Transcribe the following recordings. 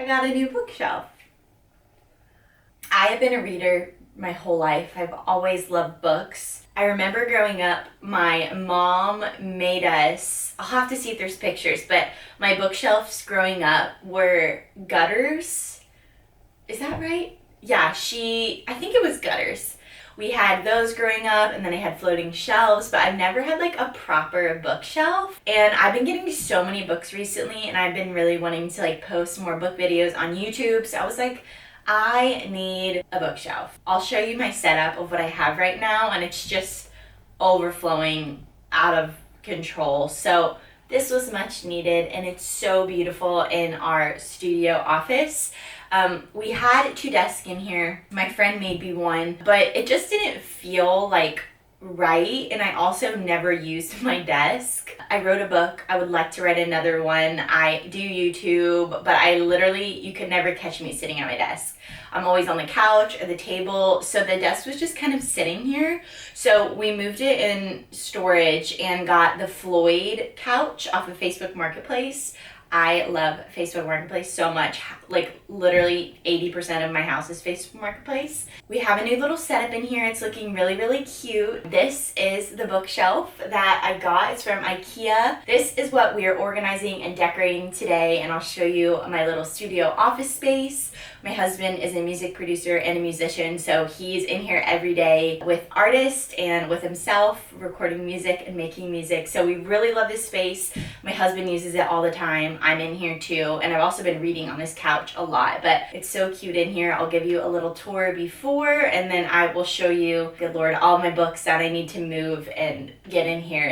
I got a new bookshelf. I have been a reader my whole life. I've always loved books. I remember growing up, my mom made us, I'll have to see if there's pictures, but my bookshelves growing up were gutters. Is that right? Yeah, I think it was gutters. We had those growing up, and then I had floating shelves, but I've never had like a proper bookshelf. And I've been getting so many books recently, and I've been really wanting to like post more book videos on YouTube. So I was like, I need a bookshelf. I'll show you my setup of what I have right now, and it's just overflowing out of control. So this was much needed, and it's so beautiful in our studio office. We had 2 desks in here. My friend made me one, but it just didn't feel like right, and I also never used my desk. I wrote a book. I would like to write another one. I do YouTube, but I literally, you could never catch me sitting at my desk. I'm always on the couch or the table, so the desk was just kind of sitting here. So we moved it in storage and got the Floyd couch off of Facebook Marketplace. I love Facebook Marketplace so much. Like literally 80% of my house is Facebook Marketplace. We have a new little setup in here. It's looking really, really cute. This is the bookshelf that I got. It's from IKEA. This is what we are organizing and decorating today, and I'll show you my little studio office space. My husband is a music producer and a musician, so he's in here every day with artists and with himself, recording music and making music. So we really love this space. My husband uses it all the time. I'm in here too, and I've also been reading on this couch a lot, but it's so cute in here. I'll give you a little tour before, and then I will show you, good Lord, all my books that I need to move and get in here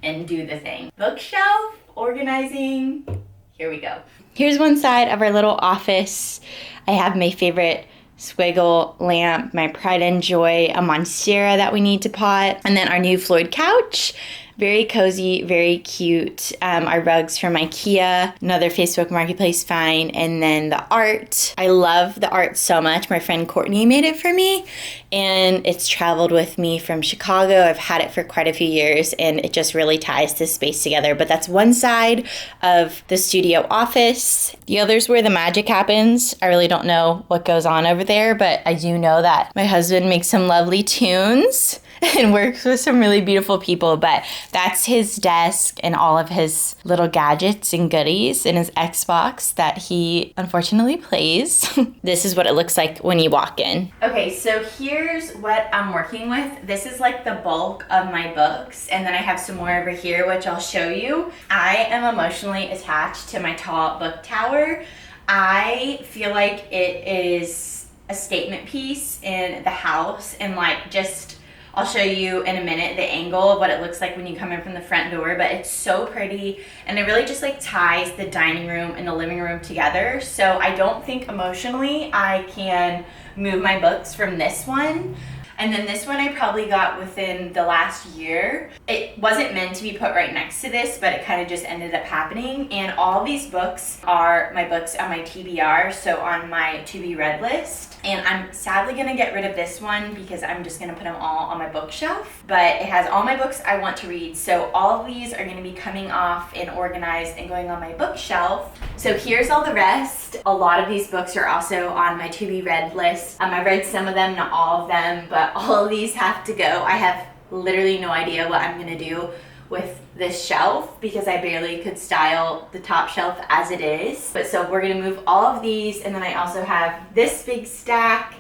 and do the thing. Bookshelf, organizing, here we go. Here's one side of our little office. I have my favorite Swiggle lamp, my pride and joy, a Monstera that we need to pot, and then our new Floyd couch. Very cozy, very cute. Our rugs from IKEA, another Facebook Marketplace find, and then the art. I love the art so much. My friend Courtney made it for me, and it's traveled with me from Chicago. I've had it for quite a few years, and it just really ties this space together. But that's one side of the studio office. The other's where the magic happens. I really don't know what goes on over there, but I do know that my husband makes some lovely tunes and works with some really beautiful people, but that's his desk and all of his little gadgets and goodies and his Xbox that he unfortunately plays. This is what it looks like when you walk in. Okay, so here's what I'm working with. This is like the bulk of my books, and then I have some more over here, which I'll show you. I am emotionally attached to my tall book tower. I feel like it is a statement piece in the house, and like just I'll show you in a minute the angle of what it looks like when you come in from the front door, but it's so pretty, and it really just like ties the dining room and the living room together. So I don't think emotionally I can move my books from this one. And then this one I probably got within the last year. It wasn't meant to be put right next to this, but it kind of just ended up happening. And all these books are my books on my TBR, so on my to be read list. And I'm sadly gonna get rid of this one because I'm just gonna put them all on my bookshelf. But it has all my books I want to read. So all of these are gonna be coming off and organized and going on my bookshelf. So here's all the rest. A lot of these books are also on my to be read list. I read some of them, not all of them, but all of these have to go. I have literally no idea what I'm gonna do with this shelf because I barely could style the top shelf as it is. But so we're gonna move all of these, and then I also have this big stack,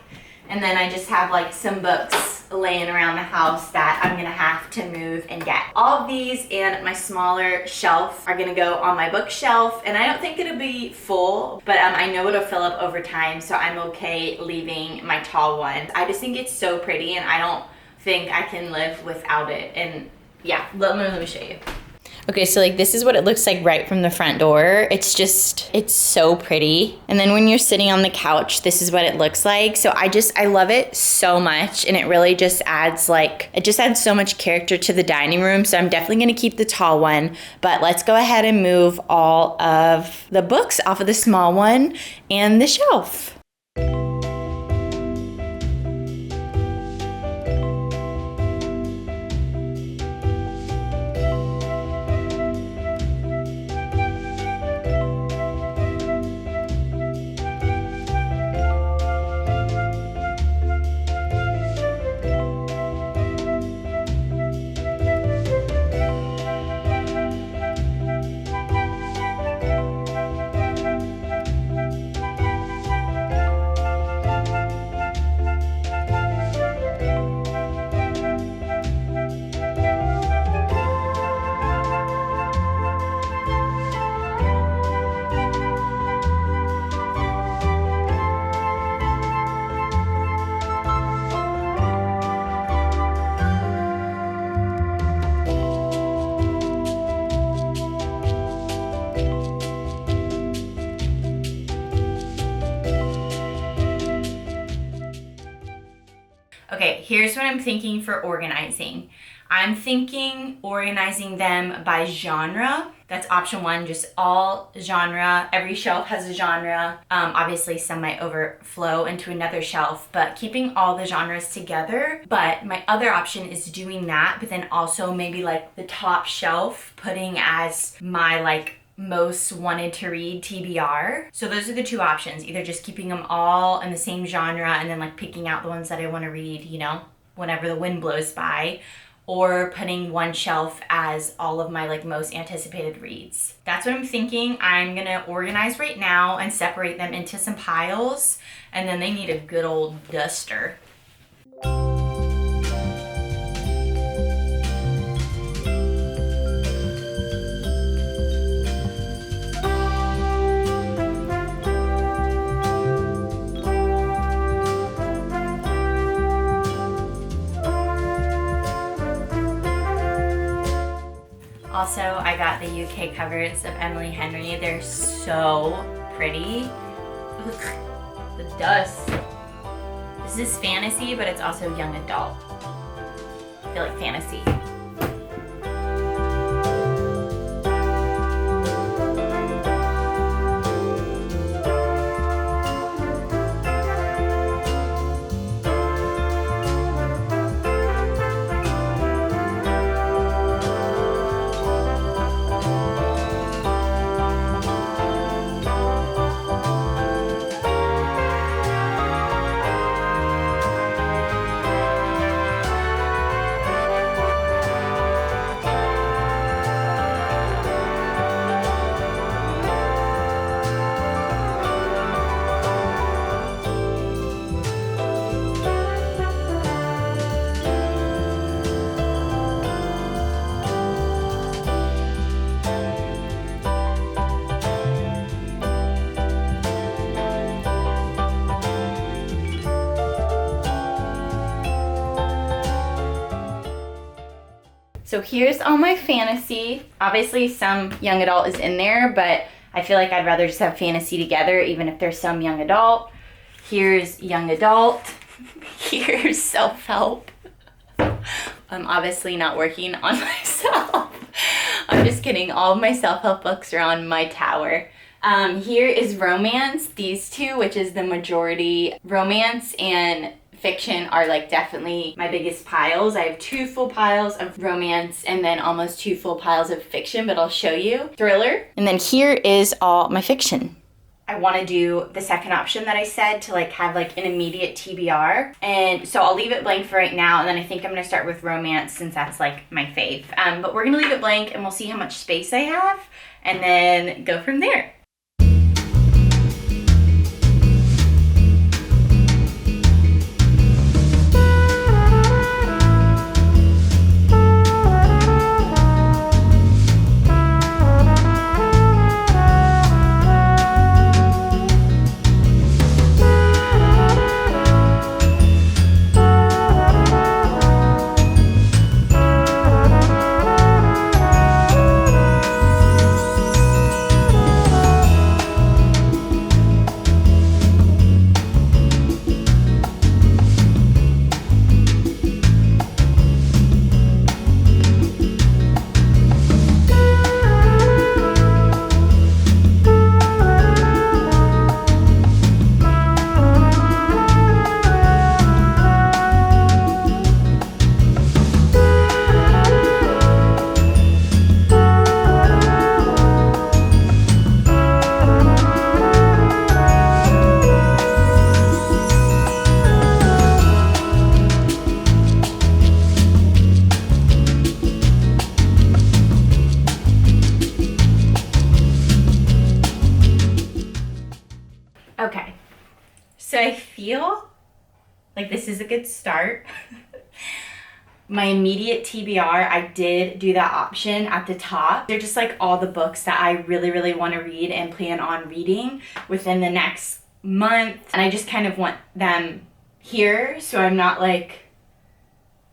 and then I just have like some books laying around the house that I'm gonna have to move and get. All of these and my smaller shelf are gonna go on my bookshelf, and I don't think it'll be full, but I know it'll fill up over time, so I'm okay leaving my tall one. I just think it's so pretty, and I don't think I can live without it. And yeah, let me show you. Okay, so like this is what it looks like right from the front door. It's so pretty. And then when you're sitting on the couch, this is what it looks like. So I love it so much, and it really just adds so much character to the dining room. So I'm definitely gonna keep the tall one, but let's go ahead and move all of the books off of the small one and the shelf. Okay, here's what I'm thinking for organizing. I'm thinking organizing them by genre. That's option 1, just all genre. Every shelf has a genre. Obviously some might overflow into another shelf, but keeping all the genres together. But my other option is doing that, but then also maybe like the top shelf putting as my like most wanted to read TBR. So those are the 2 options, either just keeping them all in the same genre and then like picking out the ones that I want to read, you know, whenever the wind blows by, or putting one shelf as all of my like most anticipated reads. That's what I'm thinking. I'm gonna organize right now and separate them into some piles, and then they need a good old duster. Also, I got the UK covers of Emily Henry. They're so pretty. Ugh, the dust. This is fantasy, but it's also young adult. I feel like fantasy. So here's all my fantasy. Obviously some young adult is in there, but I feel like I'd rather just have fantasy together, even if there's some young adult. Here's young adult. Here's self-help. I'm obviously not working on myself. I'm just kidding. All of my self-help books are on my tower. Here is romance. These 2, which is the majority. Romance and fiction are like definitely my biggest piles. I have 2 full piles of romance and then almost 2 full piles of fiction, but I'll show you. Thriller. And then here is all my fiction. I want to do the second option that I said, to like have like an immediate TBR. And so I'll leave it blank for right now, and then I think I'm going to start with romance since that's like my fave. But we're going to leave it blank and we'll see how much space I have and then go from there. Okay, so I feel like this is a good start. My immediate TBR, I did do that option at the top. They're just like all the books that I really, really want to read and plan on reading within the next month. And I just kind of want them here so I'm not like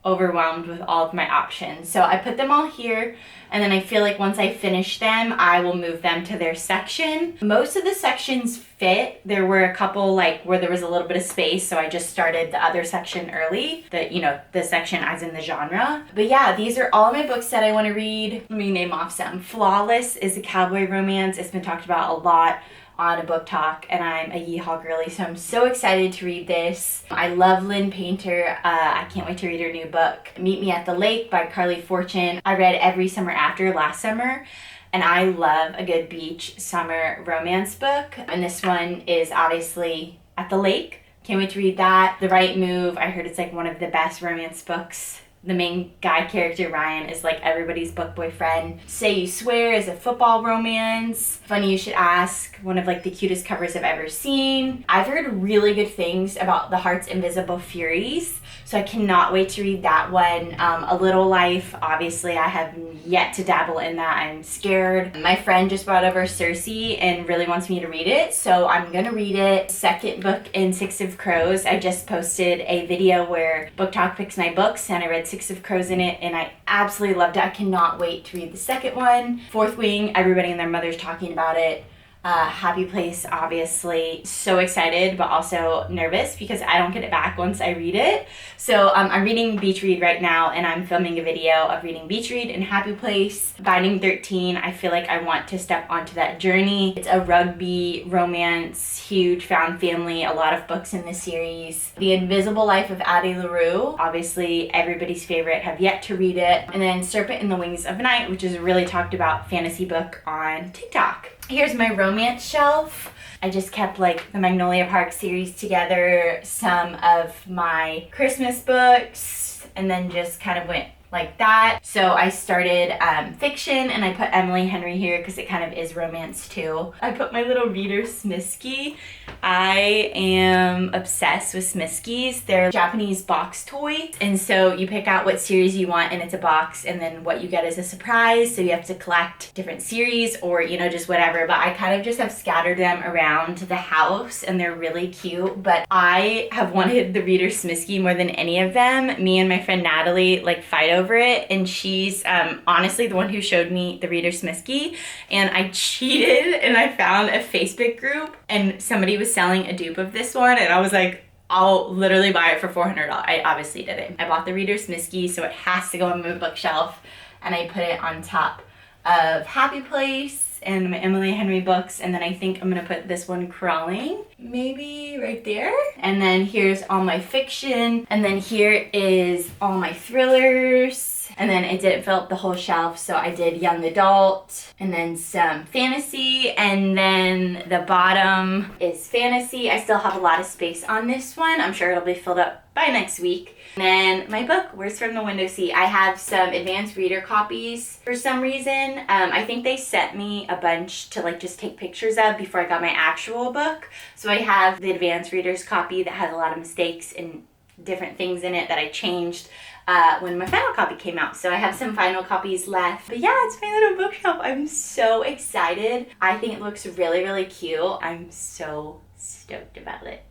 overwhelmed with all of my options. So I put them all here, and then I feel like once I finish them, I will move them to their section. Most of the sections fit. There were a couple like where there was a little bit of space, so I just started the other section early, the section as in the genre. But yeah, these are all of my books that I want to read. Let me name off some. Flawless is a cowboy romance. It's been talked about a lot on a book talk, and I'm a Yeehaw girly, so I'm so excited to read this. I love Lynn Painter. I can't wait to read her new book, Meet Me at the Lake by Carly Fortune. I read Every Summer After last summer, and I love a good beach summer romance book, and this one is obviously at the lake. Can't wait to read that. The Right Move, I heard it's like one of the best romance books. The main guy character, Ryan, is like everybody's book boyfriend. Say You Swear is a football romance. Funny You Should Ask, one of like the cutest covers I've ever seen. I've heard really good things about The Heart's Invisible Furies, so I cannot wait to read that one. A Little Life, obviously I have yet to dabble in that. I'm scared. My friend just brought over Cersei and really wants me to read it, so I'm gonna read it. Second book in Six of Crows. I just posted a video where BookTok picks my books, and I read Six of Crows in it, and I absolutely loved it. I cannot wait to read the second one. Fourth Wing, everybody and their mother's talking about it. Happy Place, obviously. So excited, but also nervous because I don't get it back once I read it. So I'm reading Beach Read right now, and I'm filming a video of reading Beach Read and Happy Place. Binding 13, I feel like I want to step onto that journey. It's a rugby romance, huge found family, a lot of books in the series. The Invisible Life of Addie LaRue, obviously everybody's favorite, have yet to read it. And then Serpent in the Wings of Night, which is a really talked about fantasy book on TikTok. Here's my romance shelf. I just kept like the Magnolia Park series together, some of my Christmas books, and then just kind of went like that. So I started fiction, and I put Emily Henry here because it kind of is romance too. I put my little reader Smisky. I am obsessed with Smiskies. They're Japanese box toys, and so you pick out what series you want, and it's a box, and then what you get is a surprise, so you have to collect different series or just whatever. But I kind of just have scattered them around the house, and they're really cute. But I have wanted the reader Smisky more than any of them. Me and my friend Natalie like fight over it, and she's honestly the one who showed me the reader Smisky, and I cheated and I found a Facebook group, and somebody was selling a dupe of this one, and I was like, I'll literally buy it for $400. I obviously didn't. I bought the reader Smisky, so it has to go on my bookshelf, and I put it on top of Happy Place and my Emily Henry books, and then I think I'm gonna put this one Crawling maybe right there. And then here's all my fiction, and then here is all my thrillers. And then I didn't fill up the whole shelf, so I did young adult, and then some fantasy, and then the bottom is fantasy. I still have a lot of space on this one. I'm sure it'll be filled up by next week. And then my book, Words from the Window Seat. I have some advanced reader copies for some reason. I think they sent me a bunch to like just take pictures of before I got my actual book. So I have the advanced reader's copy that has a lot of mistakes and different things in it that I changed when my final copy came out. So I have some final copies left. But yeah, it's my little bookshelf. I'm so excited. I think it looks really, really cute. I'm so stoked about it.